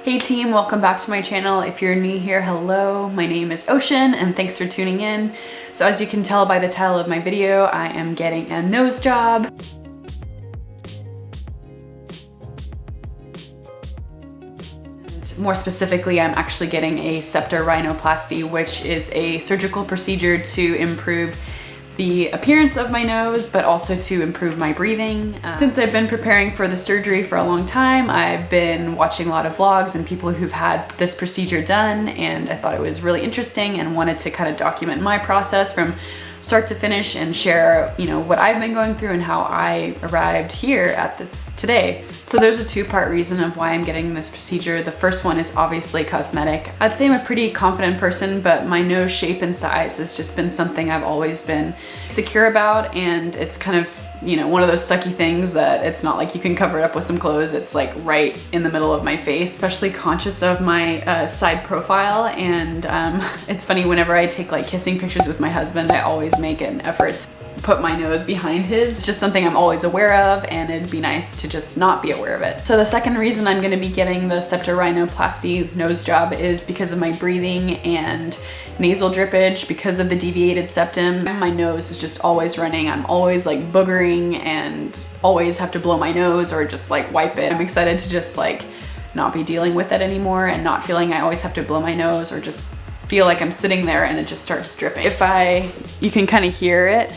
Hey team, welcome back to my channel. If you're new here, hello, my name is Ocean and thanks for tuning in. So as you can tell by the title of my video, I am getting a nose job. More specifically, I'm actually getting a septorhinoplasty, which is a surgical procedure to improve the appearance of my nose, but also to improve my breathing. Since I've been preparing for the surgery for a long time, I've been watching a lot of vlogs and people who've had this procedure done, and I thought it was really interesting and wanted to kind of document my process from start to finish and share, what I've been going through and how I arrived here at this today. So there's a two-part reason of why I'm getting this procedure. The first one is obviously cosmetic. I'd say I'm a pretty confident person, but my nose shape and size has just been something I've always been secure about, and it's kind of one of those sucky things that it's not like you can cover it up with some clothes. It's like right in the middle of my face, especially conscious of my side profile. And it's funny, whenever I take like kissing pictures with my husband, I always make an effort to put my nose behind his. It's just something I'm always aware of, and it'd be nice to just not be aware of it. So the second reason I'm gonna be getting the septorhinoplasty nose job is because of my breathing and nasal drippage. Because of the deviated septum, my nose is just always running. I'm always like boogering and always have to blow my nose or just like wipe it. I'm excited to just like not be dealing with it anymore and not feeling I always have to blow my nose or just feel like I'm sitting there and it just starts dripping. You can kind of hear it.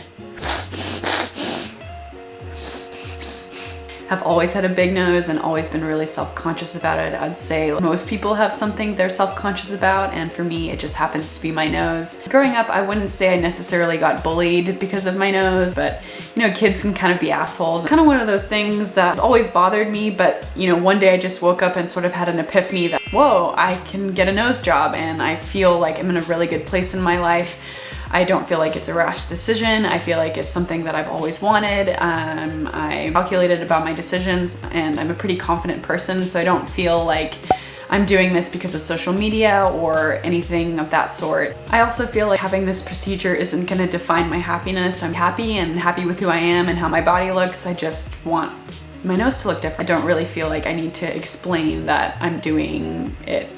I've always had a big nose and always been really self-conscious about it. I'd say most people have something they're self-conscious about, and for me it just happens to be my nose. Growing up, I wouldn't say I necessarily got bullied because of my nose, but kids can kind of be assholes. Kind of one of those things that's always bothered me, but one day I just woke up and sort of had an epiphany that, whoa, I can get a nose job and I feel like I'm in a really good place in my life. I don't feel like it's a rash decision. I feel like it's something that I've always wanted. I'm calculated about my decisions, and I'm a pretty confident person, so I don't feel like I'm doing this because of social media or anything of that sort. I also feel like having this procedure isn't gonna define my happiness. I'm happy with who I am and how my body looks. I just want my nose to look different. I don't really feel like I need to explain that I'm doing it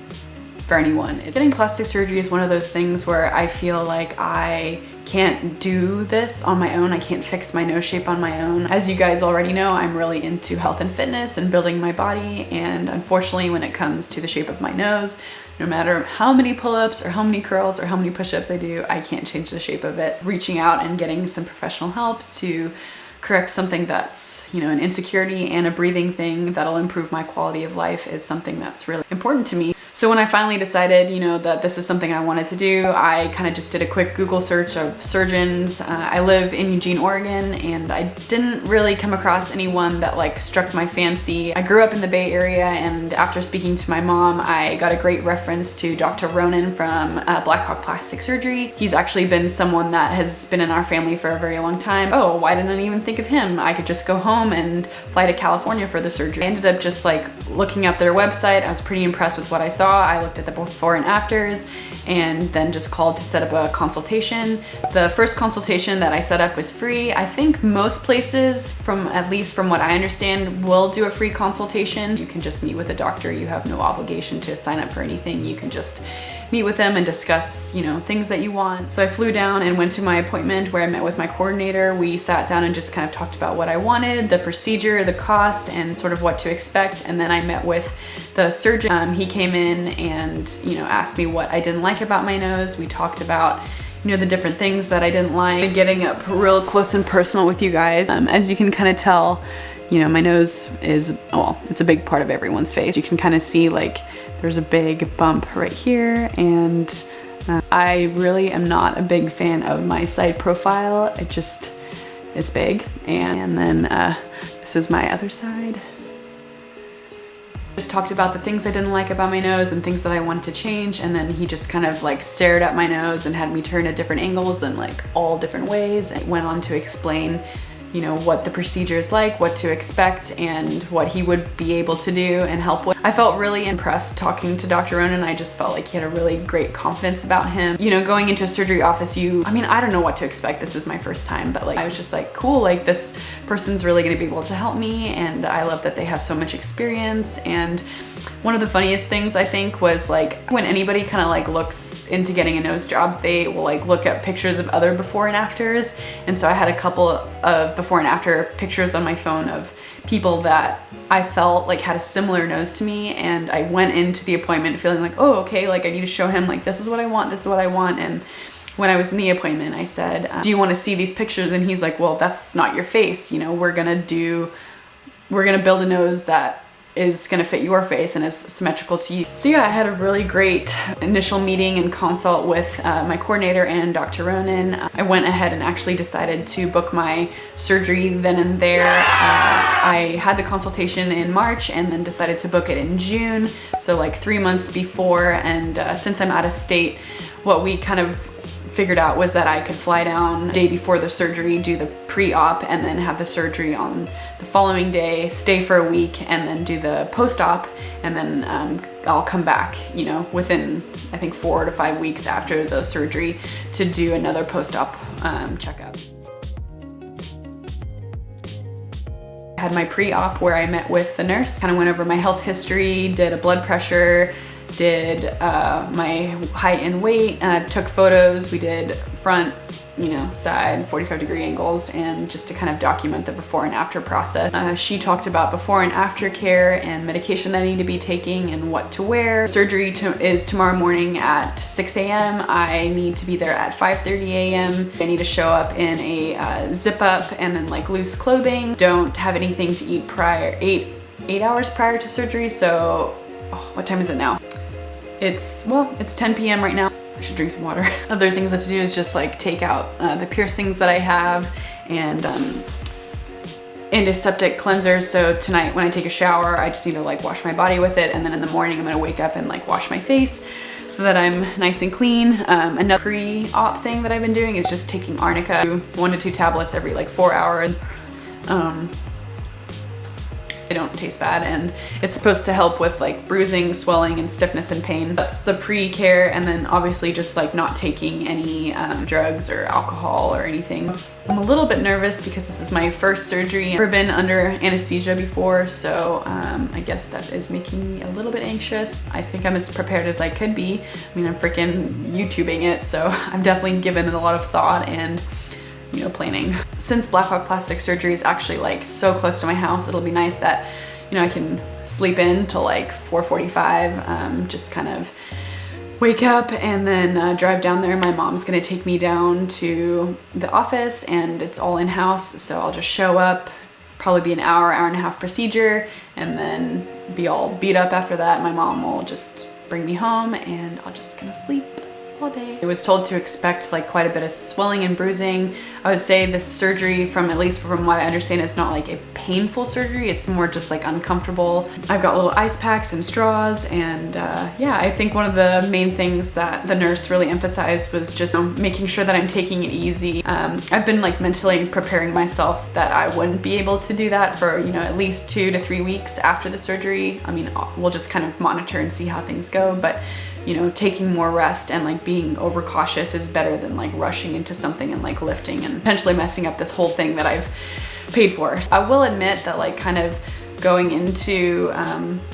for anyone. Getting plastic surgery is one of those things where I feel like I can't do this on my own. I can't fix my nose shape on my own. As you guys already know, I'm really into health and fitness and building my body, and unfortunately when it comes to the shape of my nose, no matter how many pull-ups or how many curls or how many push-ups I do, I can't change the shape of it. Reaching out and getting some professional help to correct something that's, an insecurity and a breathing thing that'll improve my quality of life is something that's really important to me. So when I finally decided, that this is something I wanted to do, I kind of just did a quick Google search of surgeons. I live in Eugene, Oregon, and I didn't really come across anyone that like struck my fancy. I grew up in the Bay Area, and after speaking to my mom, I got a great reference to Dr. Ronan from Black Hawk Plastic Surgery. He's actually been someone that has been in our family for a very long time. Oh, why didn't I even think of him? I could just go home and fly to California for the surgery. I ended up just like looking up their website. I was pretty impressed with what I saw. I looked at the before and afters and then just called to set up a consultation. The first consultation that I set up was free. I think most places, at least from what I understand, will do a free consultation. You can just meet with a doctor. You have no obligation to sign up for anything. You can just meet with them and discuss, things that you want. So I flew down and went to my appointment where I met with my coordinator. We sat down and just kind of talked about what I wanted, the procedure, the cost, and sort of what to expect. And then I met with the surgeon. He came in and, asked me what I didn't like about my nose. We talked about the different things that I didn't like. Getting up real close and personal with you guys. As you can kind of tell, my nose is, it's a big part of everyone's face. You can kind of see like there's a big bump right here, and I really am not a big fan of my side profile. It's big. And then this is my other side. Just talked about the things I didn't like about my nose and things that I wanted to change, and then he just kind of like stared at my nose and had me turn at different angles and like all different ways, and went on to explain what the procedure is like, what to expect, and what he would be able to do and help with. I felt really impressed talking to Dr. Ronan. I just felt like he had a really great confidence about him. Going into a surgery office, I don't know what to expect. This was my first time, but like I was just like, cool, like this person's really gonna be able to help me, and I love that they have so much experience. And One of the funniest things I think was like when anybody kind of like looks into getting a nose job, they will like look at pictures of other before and afters. And so I had a couple of before and after pictures on my phone of people that I felt like had a similar nose to me, and I went into the appointment feeling like, oh, okay, like I need to show him like this is what I want, this is what I want. And when I was in the appointment, I said, do you want to see these pictures? And he's like, well, that's not your face. You know, we're gonna build a nose that is gonna fit your face and is symmetrical to you. So yeah, I had a really great initial meeting and consult with my coordinator and Dr. Ronan. I went ahead and actually decided to book my surgery then and there. I had the consultation in March and then decided to book it in June, so like 3 months before. And since I'm out of state, what we kind of figured out was that I could fly down the day before the surgery, do the pre-op, and then have the surgery on the following day, stay for a week, and then do the post-op, and then I'll come back, you know, within I think 4 to 5 weeks after the surgery to do another post-op checkup. I had my pre-op where I met with the nurse, kind of went over my health history, did a blood pressure, did my height and weight, took photos. We did front, you know, side, 45-degree angles, and just to kind of document the before and after process. She talked about before and after care and medication that I need to be taking and what to wear. Surgery is tomorrow morning at 6 a.m. I need to be there at 5:30 a.m. I need to show up in a zip up and then like loose clothing. Don't have anything to eat prior, 8 hours prior to surgery. So, what time is it now? It's 10 p.m. right now. I should drink some water. Other things I have to do is just like take out the piercings that I have and antiseptic cleansers. So tonight when I take a shower, I just need to like wash my body with it. And then in the morning, I'm gonna wake up and like wash my face so that I'm nice and clean. Another pre-op thing that I've been doing is just taking arnica, 1 to 2 tablets every like 4 hours. They don't taste bad, and it's supposed to help with like bruising, swelling, and stiffness and pain. That's the pre-care, and then obviously just like not taking any drugs or alcohol or anything. I'm a little bit nervous because this is my first surgery. I've never been under anesthesia before, so I guess that is making me a little bit anxious. I think I'm as prepared as I could be. I mean, I'm freaking YouTubing it, so I'm definitely given it a lot of thought and, you know, planning. Since Black Hawk plastic surgery is actually like so close to my house, it'll be nice that, you know, I can sleep in till like 4:45, just kind of wake up and then drive down there. My mom's gonna take me down to the office and it's all in-house, so I'll just show up, probably be an hour and a half procedure, and then be all beat up after that. My mom will just bring me home and I'll just gonna sleep all day. I was told to expect like quite a bit of swelling and bruising. I would say this surgery, from at least from what I understand, is not like a painful surgery. It's more just like uncomfortable. I've got little ice packs and straws, and yeah, I think one of the main things that the nurse really emphasized was just, you know, making sure that I'm taking it easy. I've been like mentally preparing myself that I wouldn't be able to do that for, you know, at least 2 to 3 weeks after the surgery. I mean, we'll just kind of monitor and see how things go, but you know, taking more rest and like being overcautious is better than like rushing into something and like lifting and potentially messing up this whole thing that I've paid for. I will admit that like kind of going into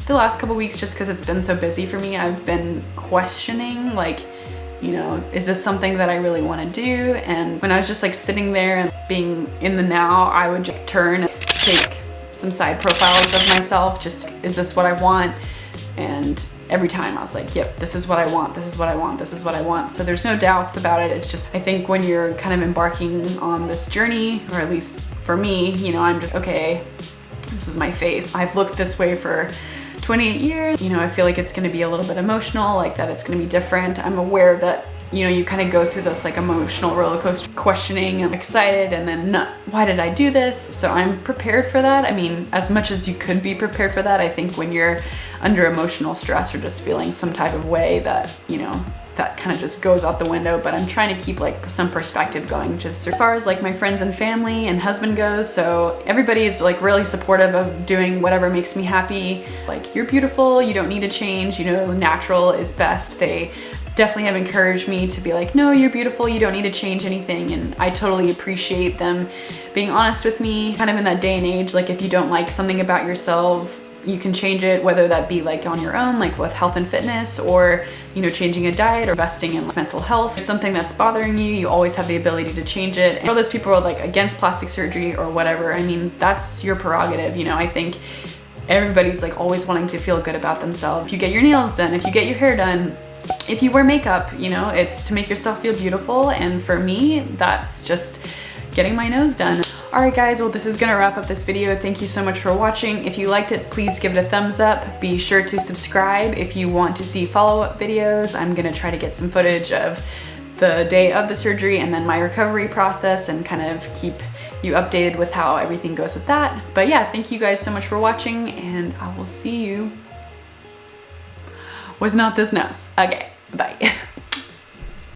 the last couple weeks, just because it's been so busy for me, I've been questioning like, you know, is this something that I really want to do? And when I was just like sitting there and being in the now, I would just turn and take some side profiles of myself, just, is this what I want? And every time I was like, yep, this is what I want, this is what I want, this is what I want. So there's no doubts about it. It's just, I think when you're kind of embarking on this journey, or at least for me, you know, I'm just, okay, this is my face. I've looked this way for 28 years. You know, I feel like it's gonna be a little bit emotional, like that it's gonna be different. I'm aware that, you know, you kind of go through this like emotional roller coaster, questioning and excited, and then why did I do this? So I'm prepared for that. I mean, as much as you could be prepared for that, I think when you're under emotional stress or just feeling some type of way, that, you know, that kind of just goes out the window. But I'm trying to keep like some perspective going just as far as like my friends and family and husband goes. So everybody is like really supportive of doing whatever makes me happy. Like, you're beautiful, you don't need to change, you know, natural is best. They definitely have encouraged me to be like, no, you're beautiful, you don't need to change anything. And I totally appreciate them being honest with me. Kind of in that day and age, like if you don't like something about yourself, You can change it, whether that be like on your own, like with health and fitness, or, you know, changing a diet or investing in mental health. If something that's bothering you, you always have the ability to change it. And all those people are like against plastic surgery or whatever, I mean, that's your prerogative. You know, I think everybody's like always wanting to feel good about themselves. If you get your nails done, if you get your hair done, if you wear makeup, you know, it's to make yourself feel beautiful. And for me, that's just getting my nose done. Alright guys, well this is gonna wrap up this video. Thank you so much for watching. If you liked it, please give it a thumbs up. Be sure to subscribe if you want to see follow-up videos. I'm gonna try to get some footage of the day of the surgery and then my recovery process and kind of keep you updated with how everything goes with that. But yeah, thank you guys so much for watching, and I will see you with not this nose. Okay, bye.